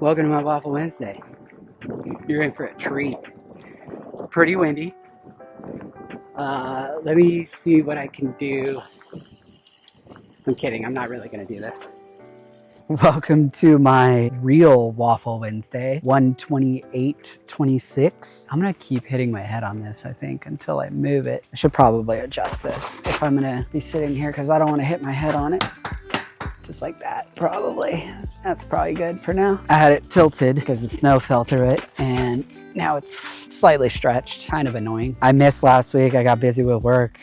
Welcome to my Waffle Wednesday. You're in for a treat. It's pretty windy. Let me see what I can do. I'm kidding, I'm not really going to do this. Welcome to my real Waffle Wednesday, 128.26. I'm going to keep hitting my head on this, I think, until I move it. I should probably adjust this if I'm going to be sitting here because I don't want to hit my head on it. Just like that, probably. That's probably good for now. I had it tilted because the snow fell through it, and now it's slightly stretched. Kind of annoying. I missed last week. I got busy with work.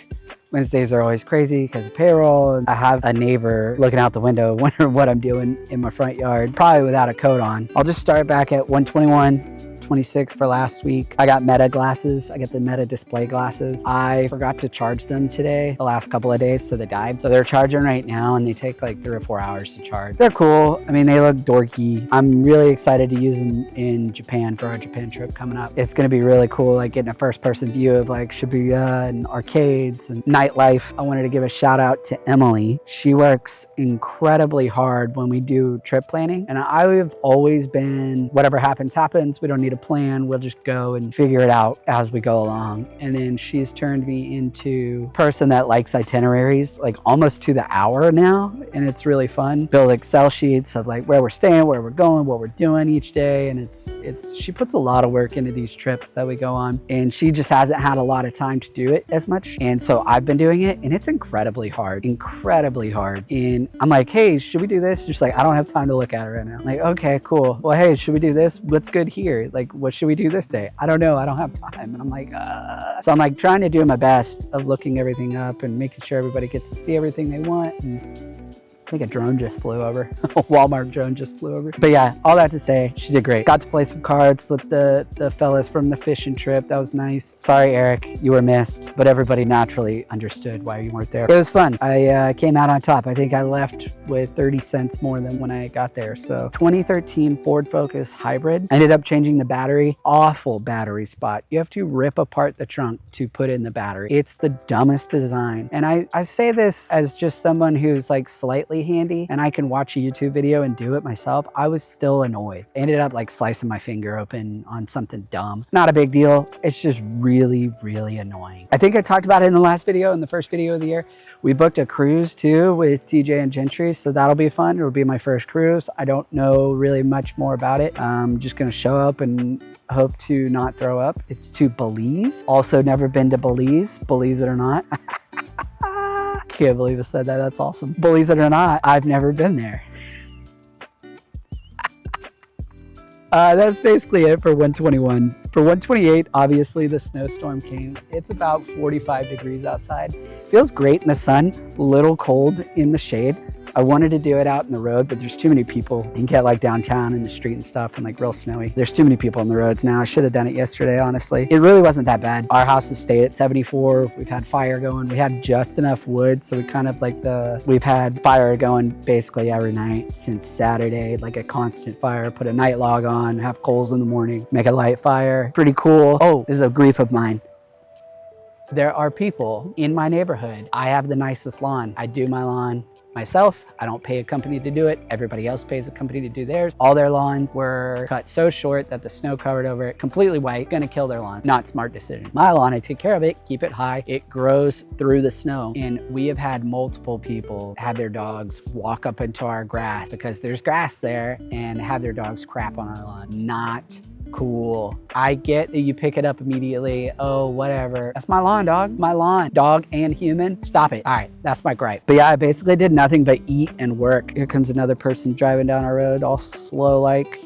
Wednesdays are always crazy because of payroll. I have a neighbor looking out the window wondering what I'm doing in my front yard, probably without a coat on. I'll just start back at 121.26 for last week. I got Meta glasses. I got the Meta display glasses. I forgot to charge them today, the last couple of days, so they died. So they're charging right now and they take like 3 or 4 hours to charge. They're cool. I mean, they look dorky. I'm really excited to use them in Japan for our Japan trip coming up. It's gonna be really cool, like getting a first person view of like Shibuya and arcades and nightlife. I wanted to give a shout out to Emily. She works incredibly hard when we do trip planning. And I've always been, whatever happens, happens. We don't need a plan. We'll just go and figure it out as we go along. And then she's turned me into a person that likes itineraries, like almost to the hour now. And it's really fun. Build Excel sheets of like where we're staying, where we're going, what we're doing each day. And she puts a lot of work into these trips that we go on. And she just hasn't had a lot of time to do it as much. And so I've been doing it, and it's incredibly hard. And I'm like, hey, should we do this? Just like, I don't have time to look at it right now. I'm like, okay, cool. Well, hey, should we do this? What's good here? Like, what should we do this day? I don't know. I don't have time. And I'm like, So I'm like trying to do my best of looking everything up and making sure everybody gets to see everything they want. And I think a drone just flew over. A Walmart drone just flew over. But yeah, all that to say, she did great. Got to play some cards with the fellas from the fishing trip. That was nice. Sorry, Eric, you were missed, but everybody naturally understood why you weren't there. It was fun. I came out on top. I think I left with 30 cents more than when I got there. So 2013 Ford Focus Hybrid. Ended up changing the battery. Awful battery spot. You have to rip apart the trunk to put in the battery. It's the dumbest design. And I say this as just someone who's like slightly handy and I can watch a YouTube video and do it myself. I was still annoyed. I ended up like slicing my finger open on something dumb. Not a big deal. It's just really, really annoying. I think I talked about it in the last video, in the first video of the year. We booked a cruise too with TJ and Gentry, so that'll be fun. It'll be my first cruise. I don't know really much more about it. I'm just gonna show up and hope to not throw up. It's to Belize. Also never been to Belize, believe it or not. Can't believe I said that. That's awesome. Believe it or not, I've never been there. That's basically it for 121. For 128, obviously the snowstorm came. It's about 45 degrees outside. Feels great in the sun, a little cold in the shade. I wanted to do it out in the road, but there's too many people. You can get like downtown in the street and stuff and like real snowy. There's too many people on the roads now. I should have done it yesterday, honestly. It really wasn't that bad. Our house has stayed at 74. We've had fire going. We had just enough wood. So we kind of like we've had fire going basically every night since Saturday, like a constant fire. Put a night log on, have coals in the morning, make a light fire. Pretty cool. Oh, this is a grief of mine. There are people in my neighborhood. I have the nicest lawn. I do my lawn myself. I don't pay a company to do it. Everybody else pays a company to do theirs. All their lawns were cut so short that the snow covered over it, completely white, gonna kill their lawn. Not smart decision. My lawn, I take care of it, keep it high. It grows through the snow. And we have had multiple people have their dogs walk up into our grass because there's grass there and have their dogs crap on our lawn. Not cool. I get that you pick it up immediately. Oh, whatever. That's my lawn, dog. My lawn. Dog and human. Stop it. All right, that's my gripe. But yeah, I basically did nothing but eat and work. Here comes another person driving down our road, all slow like.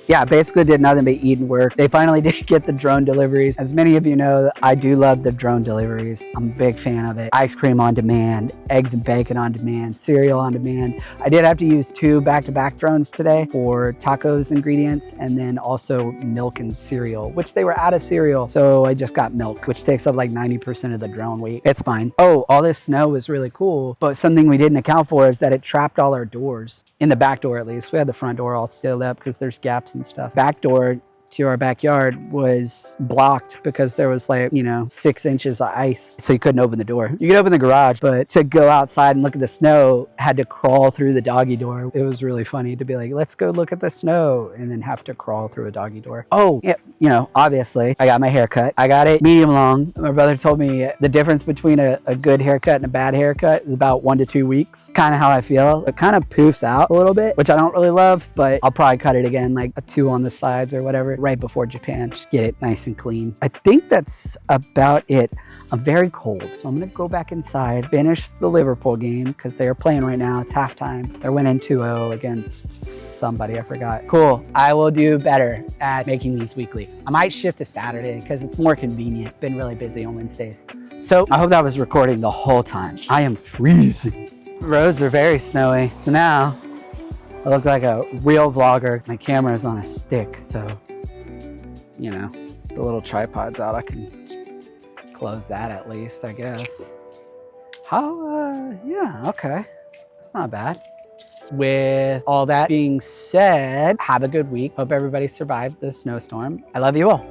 Yeah, basically did nothing but eat and work. They finally did get the drone deliveries. As many of you know, I do love the drone deliveries. I'm a big fan of it. Ice cream on demand, eggs and bacon on demand, cereal on demand. I did have to use 2 back-to-back drones today for tacos ingredients and then also milk and cereal, which they were out of cereal. So I just got milk, which takes up like 90% of the drone weight. It's fine. Oh, all this snow was really cool. But something we didn't account for is that it trapped all our doors. In the back door, at least. We had the front door all sealed up because there's gaps and stuff. Back door to our backyard was blocked because there was like, 6 inches of ice. So you couldn't open the door. You could open the garage, but to go outside and look at the snow, had to crawl through the doggy door. It was really funny to be like, let's go look at the snow, and then have to crawl through a doggy door. Oh, yeah, obviously I got my haircut. I got it medium long. My brother told me the difference between a good haircut and a bad haircut is about 1 to 2 weeks. Kind of how I feel. It kind of poofs out a little bit, which I don't really love, but I'll probably cut it again, like a 2 on the sides or whatever, right before Japan. Just get it nice and clean. I think that's about it. I'm very cold, so I'm gonna go back inside, finish the Liverpool game because they are playing right now. It's halftime. They're winning 2-0 against somebody, I forgot. Cool, I will do better at making these weekly. I might shift to Saturday because it's more convenient. Been really busy on Wednesdays. So I hope that was recording the whole time. I am freezing. Roads are very snowy, so now I look like a real vlogger. My camera is on a stick, so, the little tripod's out. I can close that at least, I guess. Yeah, okay. That's not bad. With all that being said, have a good week. Hope everybody survived the snowstorm. I love you all.